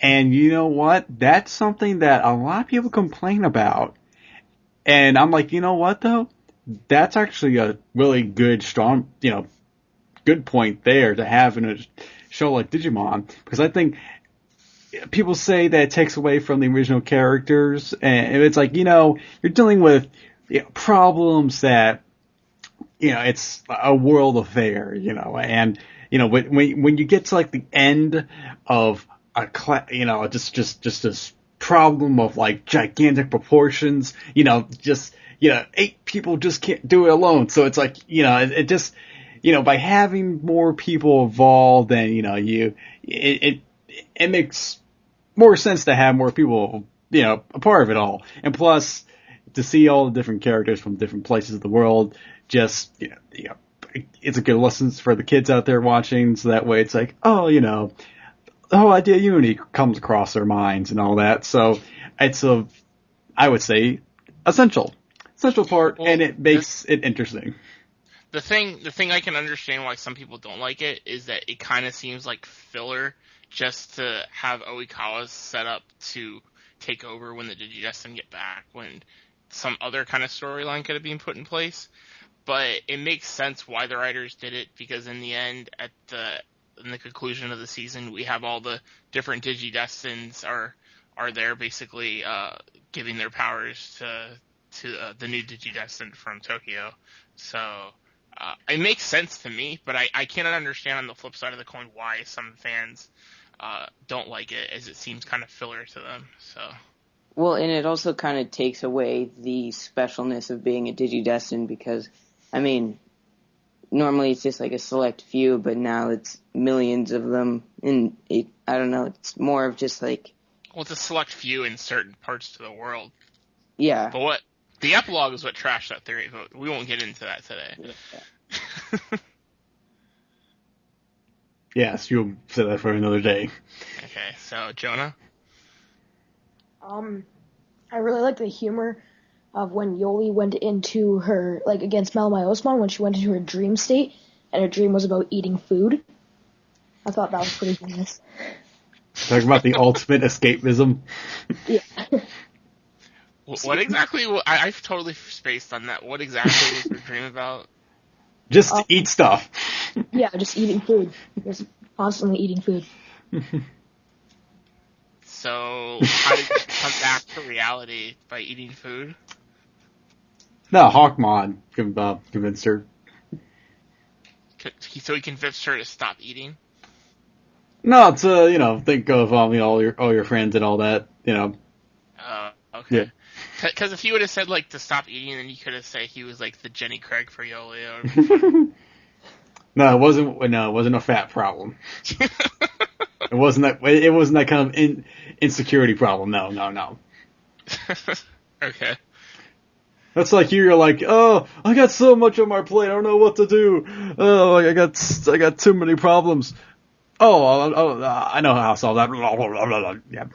And you know what? That's something that a lot of people complain about. And I'm like, you know what though? That's actually a really good, strong, good point there to have in a show like Digimon. Because I think people say that it takes away from the original characters. And it's like, you're dealing with problems that, it's a world affair, and, when you get to like the end of just this problem of like gigantic proportions, just, 8 people just can't do it alone. So it's like, it just, by having more people involved, then, it makes more sense to have more people, a part of it all. And plus, to see all the different characters from different places of the world, just, it's a good lesson for the kids out there watching. So that way it's like, oh, the whole idea of unity comes across their minds and all that. So it's I would say, essential part, well, and it makes it interesting. The thing I can understand why some people don't like it is that it kind of seems like filler just to have Oikawa set up to take over when the Digidestin get back, when some other kind of storyline could have been put in place. But it makes sense why the writers did it, because in the end, in the conclusion of the season, we have all the different Digidestins are there basically giving their powers to the new Digidestin from Tokyo. So it makes sense to me, but I cannot understand on the flip side of the coin why some fans don't like it, as it seems kind of filler to them. So. Well, and it also kind of takes away the specialness of being a Digidestin, because, I mean, normally it's just like a select few, but now it's millions of them, and I don't know, it's more of just like... Well, it's a select few in certain parts of the world. Yeah. But the epilogue is what trashed that theory, but we won't get into that today. Yeah. Yes, you'll say that for another day. Okay, so, Jonah? I really like the humor of when Yoli went into her, like, against Malamai Osman, when she went into her dream state, and her dream was about eating food. I thought that was pretty genius. Talking about the ultimate escapism. Yeah. What exactly? I've totally spaced on that. What exactly was her dream about? Just eat stuff. Yeah, just eating food. Just constantly eating food. So, how did you come back to reality? By eating food? No, Hawkmon convinced her. So he convinced her to stop eating? No, to, think of, all your friends and all that, Okay. Yeah. Because if he would have said, like, to stop eating, then you could have said he was, like, the Jenny Craig for Yoli. No, it wasn't a fat problem. It wasn't that kind of insecurity problem. No. Okay. That's like you're like, oh, I got so much on my plate, I don't know what to do. Oh, I got too many problems. Oh, I know how to solve that. Yeah.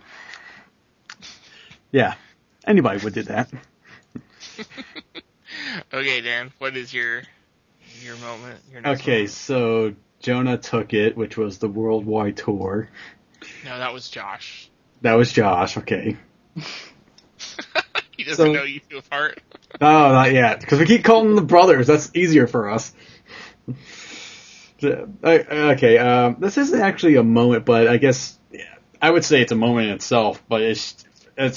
Yeah. Anybody would do that. Okay, Dan, what is your moment? Okay, moment? So Jonah took it, which was the worldwide tour. No, that was Josh. That was Josh, okay. He doesn't know you two apart? No, not yet, because we keep calling them the brothers. That's easier for us. Okay, this isn't actually a moment, but I guess I would say it's a moment in itself, but it's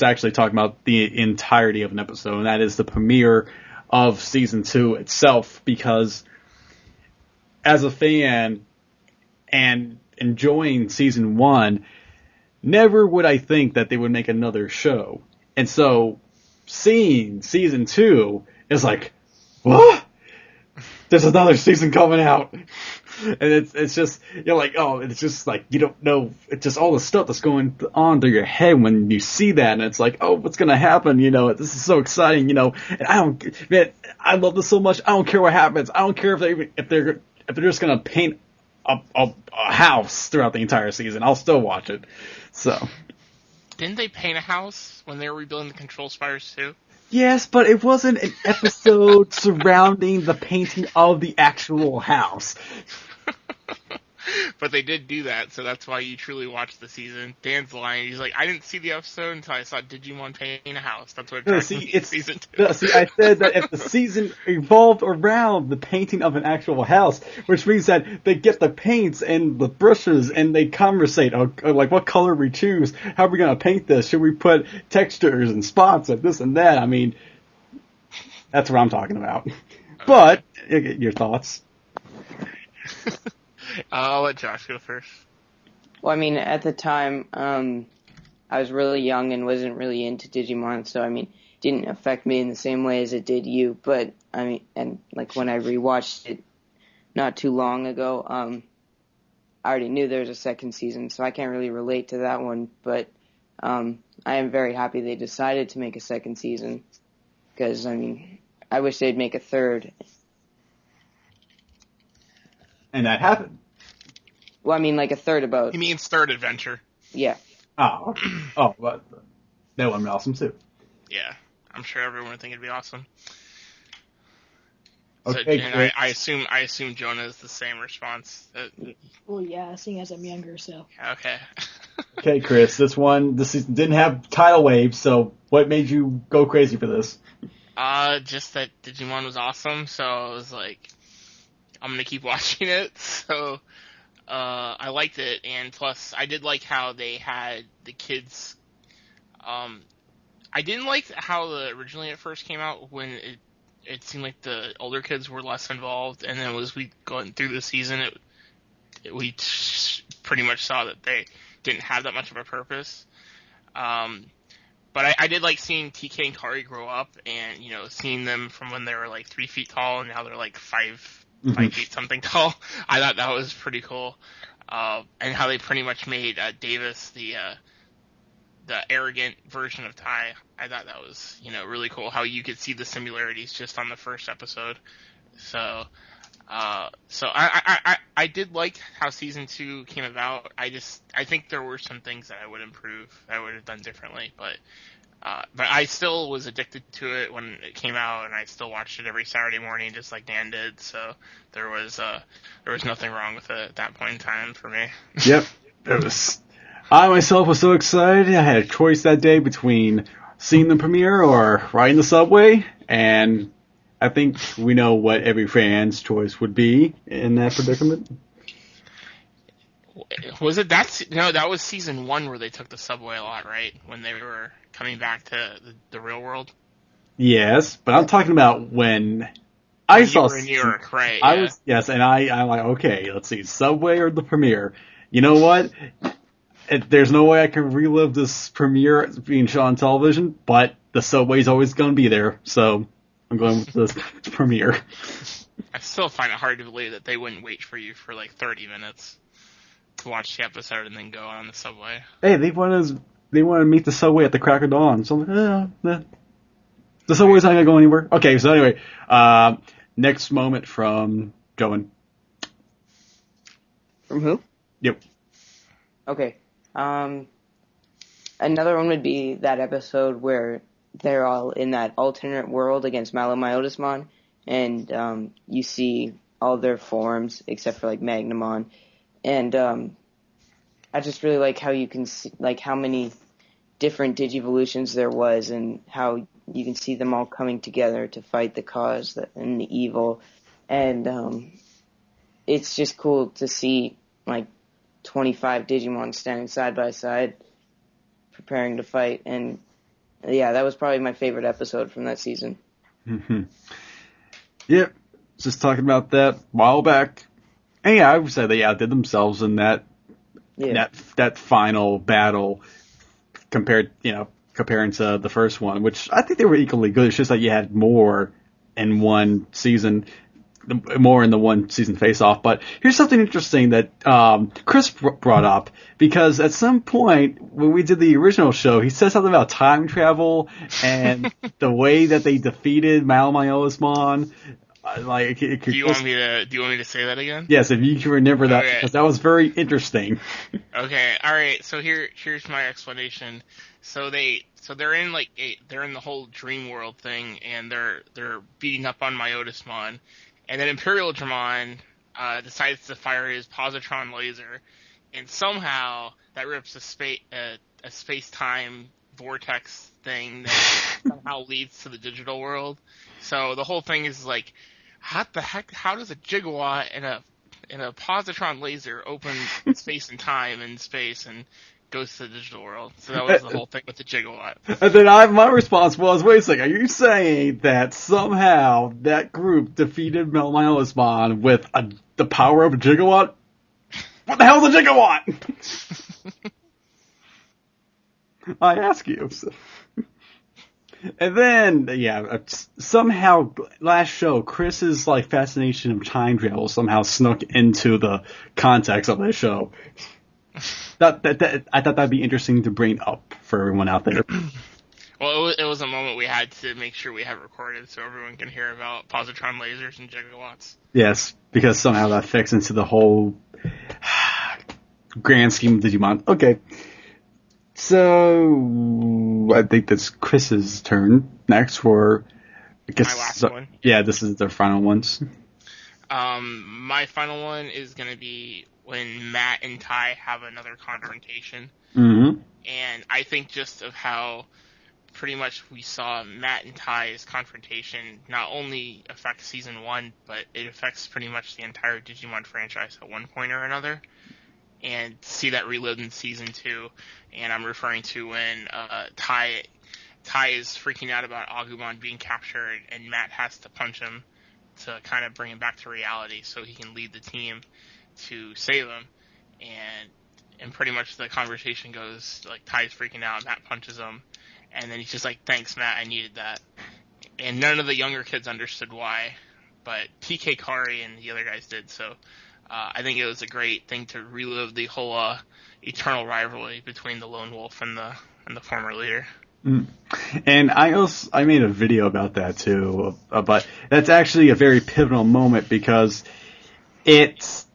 actually talking about the entirety of an episode, and that is the premiere of Season 2 itself, because as a fan and enjoying Season 1, never would I think that they would make another show. And so, seeing Season 2 is like, what? There's another season coming out. And it's just, you're like, oh, it's just like, you don't know, it's just all the stuff that's going on through your head when you see that, and it's like, oh, what's gonna happen, this is so exciting, and I love this so much, I don't care what happens, I don't care if they're just gonna paint a house throughout the entire season, I'll still watch it, so. Didn't they paint a house when they were rebuilding the Control Spires too? Yes, but it wasn't an episode surrounding the painting of the actual house. But they did do that, so that's why you truly watched the season. Dan's lying. He's like, I didn't see the episode until I saw Digimon painting a house. That's what No, attracted me to season 2. no, see, I said that if the season evolved around the painting of an actual house, which means that they get the paints and the brushes and they conversate, like what color we choose, how are we going to paint this, should we put textures and spots and this and that. I mean, that's what I'm talking about. Okay. But, your thoughts? I'll let Josh go first. Well, I mean, at the time, I was really young and wasn't really into Digimon, so I mean, it didn't affect me in the same way as it did you. But I mean, and like when I rewatched it not too long ago, I already knew there was a second season, so I can't really relate to that one. But I am very happy they decided to make a second season, because I mean, I wish they'd make a third. And that happened. Well, I mean, like a third about. He means third adventure. Yeah. Oh, but that would be awesome too. Yeah, I'm sure everyone would think it'd be awesome. Okay, so, and I assume Jonah is the same response. Well, yeah, seeing as I'm younger, so. Okay. Okay, Chris, this season didn't have tidal waves, so what made you go crazy for this? Just that Digimon was awesome, so I was like, I'm gonna keep watching it. So, I liked it, and plus, I did like how they had the kids. I didn't like how originally it first came out when it seemed like the older kids were less involved, and then as we going through the season, we pretty much saw that they didn't have that much of a purpose. But I did like seeing TK and Kari grow up, and seeing them from when they were like 3 feet tall, and now they're like 5 feet something tall. I thought that was pretty cool, and how they pretty much made Davis the arrogant version of Tai. I thought that was really cool. How you could see the similarities just on the first episode. So I did like how season 2 came about. I think there were some things that I would improve. I would have done differently, but I still was addicted to it when it came out, and I still watched it every Saturday morning, just like Dan did. So there was nothing wrong with it at that point in time for me. Yep, it was. I myself was so excited. I had a choice that day between seeing the premiere or riding the subway, and I think we know what every fan's choice would be in that predicament. Was it that was season 1 where they took the subway a lot, right? When they were coming back to the real world? Yes, but I'm talking about when I saw... You were in New York, right? I was, yes, and I'm like, okay, let's see, subway or the premiere? You know what? There's no way I can relive this premiere being shown on television, but the subway's always going to be there, so I'm going with the premiere. I still find it hard to believe that they wouldn't wait for you for like 30 minutes to watch the episode and then go on the subway. Hey, they want to meet the subway at the crack of dawn, so I'm like, the subway's not going to go anywhere. Okay, so anyway, next moment from Joan. From who? Yep. Okay. Another one would be that episode where they're all in that alternate world against Malomyotismon, and you see all their forms except for like Magnamon, and I just really like how you can see like how many different Digivolutions there was, and how you can see them all coming together to fight the cause and the evil, and it's just cool to see like 25 Digimon standing side by side, preparing to fight, and yeah, that was probably my favorite episode from that season. Mm-hmm. Yep, just talking about that a while back, and yeah, I would say they outdid themselves in that final battle comparing to the first one, which I think they were equally good. It's just that you had more in one season. More in the one season face-off. But here's something interesting that Chris brought up, because at some point when we did the original show, he said something about time travel and the way that they defeated Malomyotismon. Do you want me to say that again? Yes, if you can remember that, because that was very interesting. Okay, all right. So here's my explanation. So they're in they're in the whole dream world thing, and they're beating up on Myotismon. And then Imperial Dramon decides to fire his positron laser, and somehow that rips a space-time vortex thing that somehow leads to the digital world. So the whole thing is like, how does a gigawatt and a positron laser open space and time in space and goes to the digital world? So that was the whole thing with the gigawatt. And then my response was, wait a second, are you saying that somehow that group defeated Melmanosmon with the power of a gigawatt? What the hell is a gigawatt? I ask you. And then, somehow, last show, Chris's, fascination of time travel somehow snuck into the context of the show. I thought that'd be interesting to bring up for everyone out there. Well, it was a moment we had to make sure we have recorded so everyone can hear about positron lasers and gigawatts. Yes, because somehow that fits into the whole grand scheme of Digimon. Okay. So, I think that's Chris's turn next for, I guess. My last one. Yeah, this is their final ones. My final one is going to be when Matt and Ty have another confrontation. Mm-hmm. And I think just of how pretty much we saw Matt and Ty's confrontation not only affect season 1, but it affects pretty much the entire Digimon franchise at one point or another. And see that relived in season 2. And I'm referring to when Ty is freaking out about Agumon being captured, and Matt has to punch him to kind of bring him back to reality so he can lead the team to save him. And pretty much the conversation goes, like, Ty's freaking out, Matt punches him, and then he's just like, thanks, Matt, I needed that. And none of the younger kids understood why, but TK Kari and the other guys did, so I think it was a great thing to relive the whole eternal rivalry between the Lone Wolf and the former leader. Mm. And I made a video about that too, but that's actually a very pivotal moment because it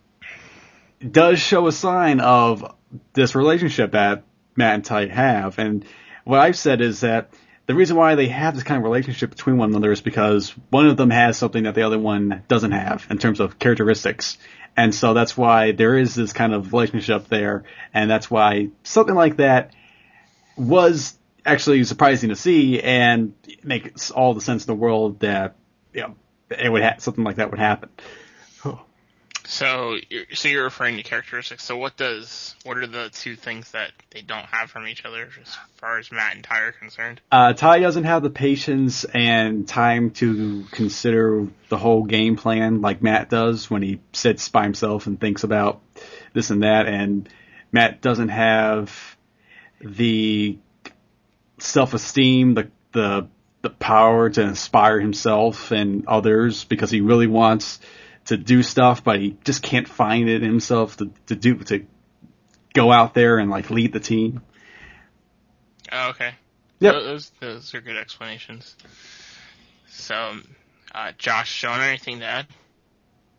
does show a sign of this relationship that Matt and Ty have. And what I've said is that the reason why they have this kind of relationship between one another is because one of them has something that the other one doesn't have in terms of characteristics. And so that's why there is this kind of relationship there, and that's why something like that was actually surprising to see, and it makes all the sense in the world that it would something like that would happen. So you're referring to characteristics. So what are the two things that they don't have from each other as far as Matt and Ty are concerned? Ty doesn't have the patience and time to consider the whole game plan like Matt does when he sits by himself and thinks about this and that, and Matt doesn't have the self-esteem, the power to inspire himself and others because he really wants to do stuff, but he just can't find it in himself to go out there and lead the team. Oh, okay. Yep. Those are good explanations. So, Josh, Sean, anything to add?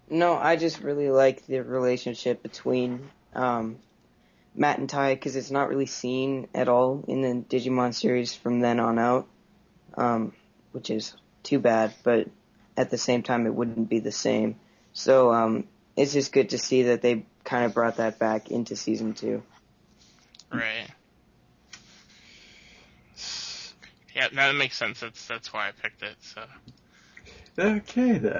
No, I just really like the relationship between Matt and Ty because it's not really seen at all in the Digimon series from then on out, which is too bad, but at the same time it wouldn't be the same. So it's just good to see that they kind of brought that back into season 2. Right. Yeah, that makes sense. That's why I picked it. So. Okay then.